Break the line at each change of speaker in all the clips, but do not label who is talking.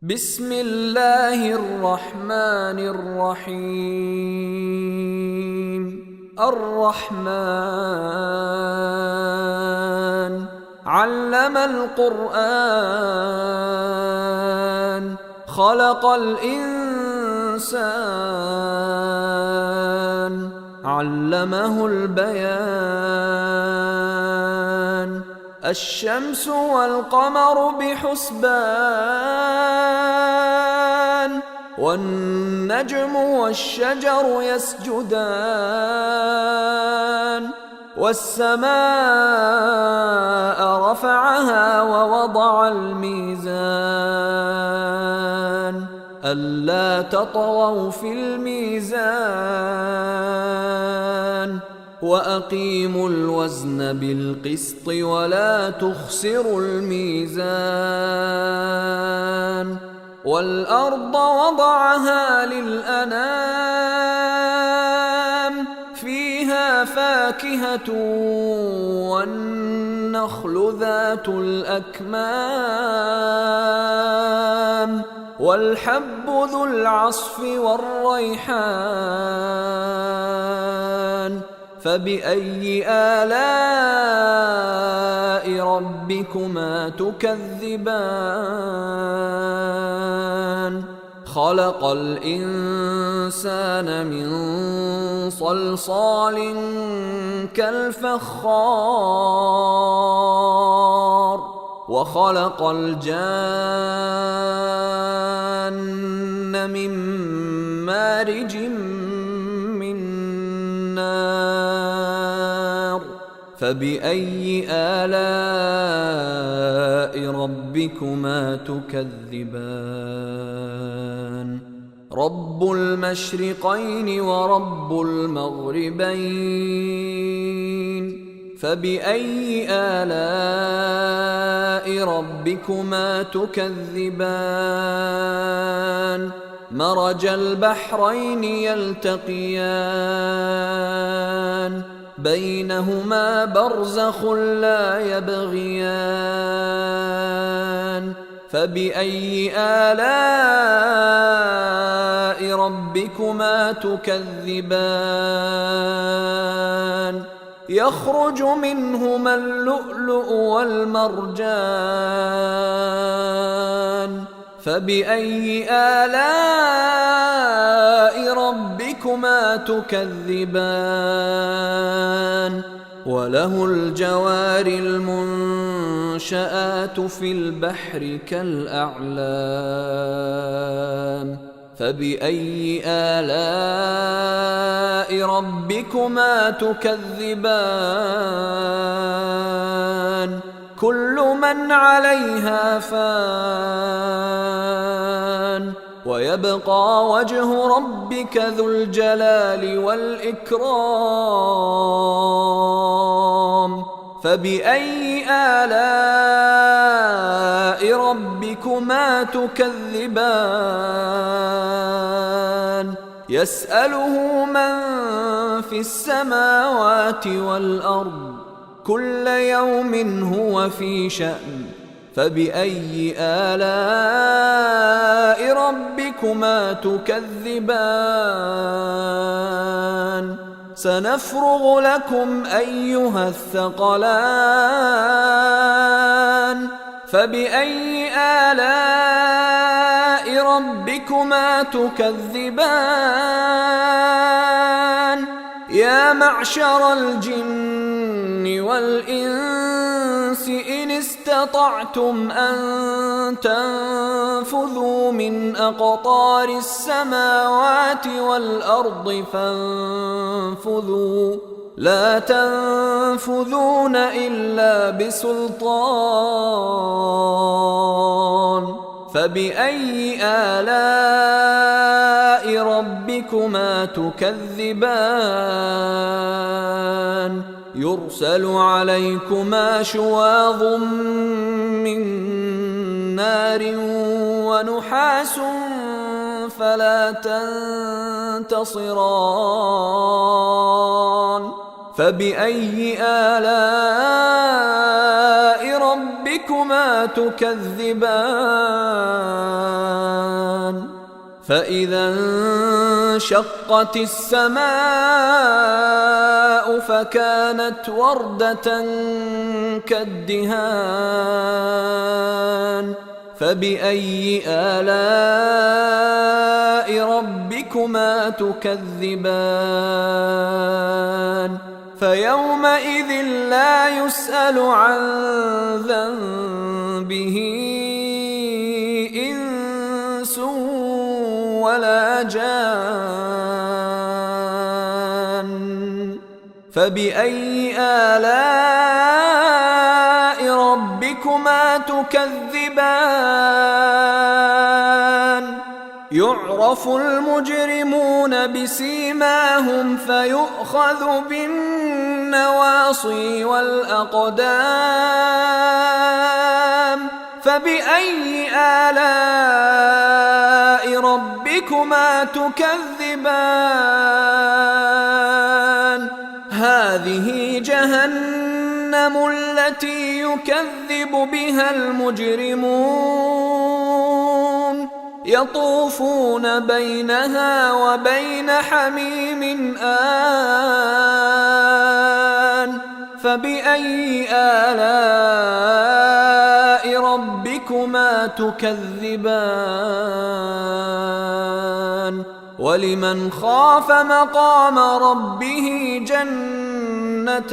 بسم الله الرحمن الرحيم. الرحمن علم القرآن خلق الإنسان علمه البيان. الشمس والقمر بحسبان والنجم والشجر يسجدان والسماء رفعها ووضع الميزان ألا تطغوا في الميزان وأقيموا الوزن بالقسط ولا تخسروا الميزان. والأرض وضعها للأنام فيها فاكهة والنخل ذات الأكمام والحب ذو العصف والريحان. فبأي آلاء ربكما تكذبان؟ خلق الإنسان من صلصال كالفخار وخلق الجان من مارج من نار. فبأي آلاء ربكما تكذبان؟ رب المشرقين ورب المغربين. فبأي آلاء ربكما تكذبان؟ مرج البحرين يلتقيان بينهما برزخ لا يبغيان. فبأي آلاء ربكما تكذبان؟ يخرج منهما اللؤلؤ والمرجان. فبأي آلاء ربكما تكذبان؟ وله الجوار المنشآت في البحر كالأعلام. فبأي آلاء ربكما تكذبان؟ كل من عليها فان ويبقى وجه ربك ذو الجلال والإكرام. فبأي آلاء ربكما تكذبان؟ يسأله من في السماوات والأرض كل يوم هو في شأن. فبأي آلاء ربكما تكذبان؟ سنفرغ لكم أيها الثقلان. فبأي آلاء ربكما تكذبان؟ يا معشر الجن والإنس إن استطعتم أن تنفذوا من أقطار السماوات والأرض فانفذوا لا تنفذون إلا بسلطان. فبأي آلاء ربكما تكذبان؟ يرسل عليكما شواظ من نار ونحاس فلا تنتصران. فبأي آلاء ربكما تكذبان فإذا انشقت السماء فكانت وردة كالدهان فبأي آلاء ربكما تكذبان فيومئذ لا يسأل عن ذنبه إنس ولا جان فبأي آلاء ربكما تكذبان يعرف المجرمون بسيماهم فيؤخذ بالنواصي والأقدام فبأي آلاء ربكما تكذبان هذه جهنم التي يكذب بها المجرمون يطوفون بينها وبين حميم آن فبأي آلاء ربكما تكذبان ولمن خاف مقام ربه جنتان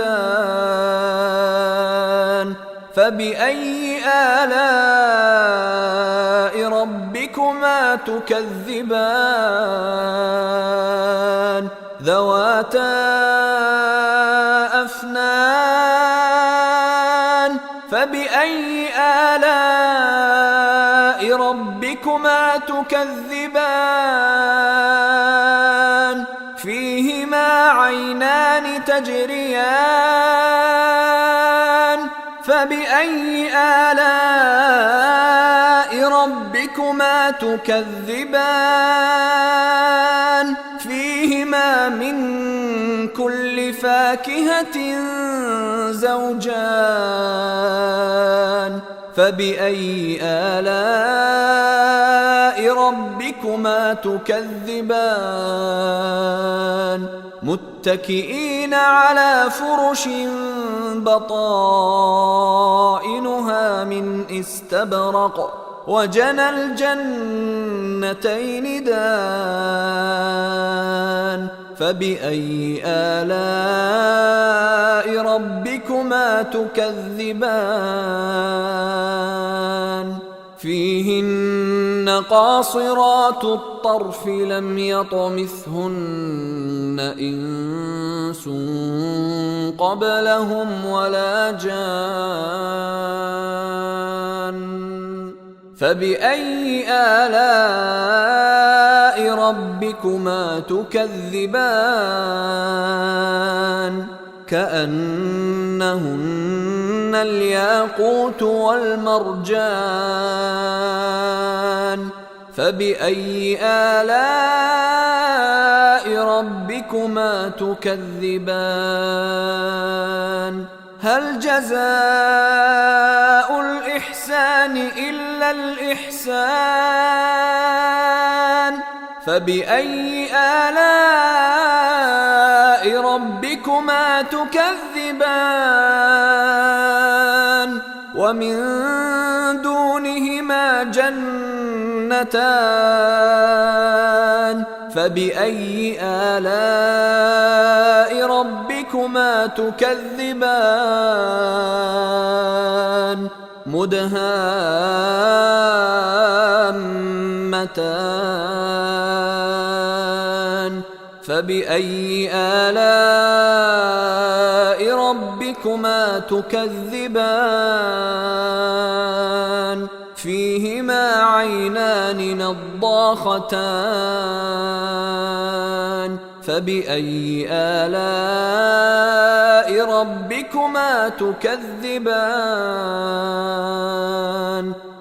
فبأي آلاء ربكما تكذبان ذواتا أفنان فبأي آلاء ربكما تكذبان فيهما عينان تجريان فبأي آلاء ربكما تكذبان فيهما من كل فاكهة زوجان فبأي آلاء ربكما تكذبان متكئين على فرش بطائنها من استبرق وجنى الجنتين دان فبأي آلاء ربكما تكذبان فيهن قاصرات الطرف لم يطمثهن إنس قبلهم ولا جان فبأي آلاء ربكما تكذبان كأنهن الياقوت والمرجان فبأي آلاء ربكما تكذبان هل جزاء الإحسان إلا الإحسان فبأي آلاء ربكما تكذبان ومن دونهما جنتان فبأي آلاء ربكما تكذبان مدهامتان فبأي آلاء ربكما تكذبان فيهما عينان نضاختان فبأي آلاء ربكما تكذبان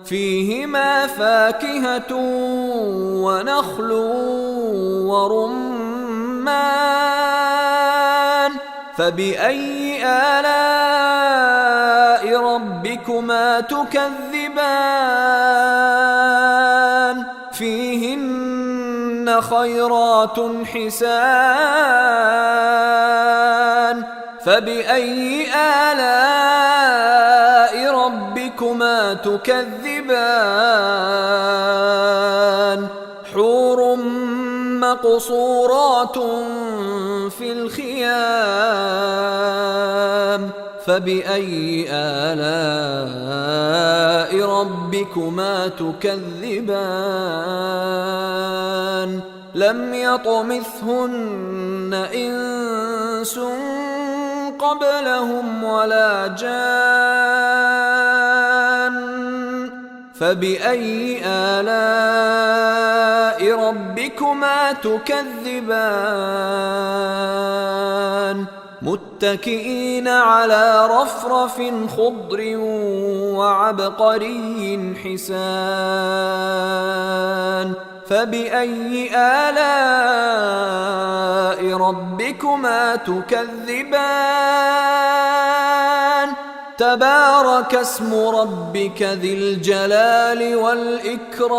فيهما فاكهة ونخل ورمان فبأي آلاء ربكما تكذبان فيهن فيهن خيرات حسان فبأي آلاء ربكما تكذبان حور مقصورات في الخيام فبأي آلاء ربكما تكذبان لم يطمثهن إنس قبلهم ولا جان فبأي آلاء ربكما تكذبان متكئين على رفرف خضر وعبقري حسان فبأي آلاء ربكما تكذبان تبارك اسم ربك ذي الجلال والإكرام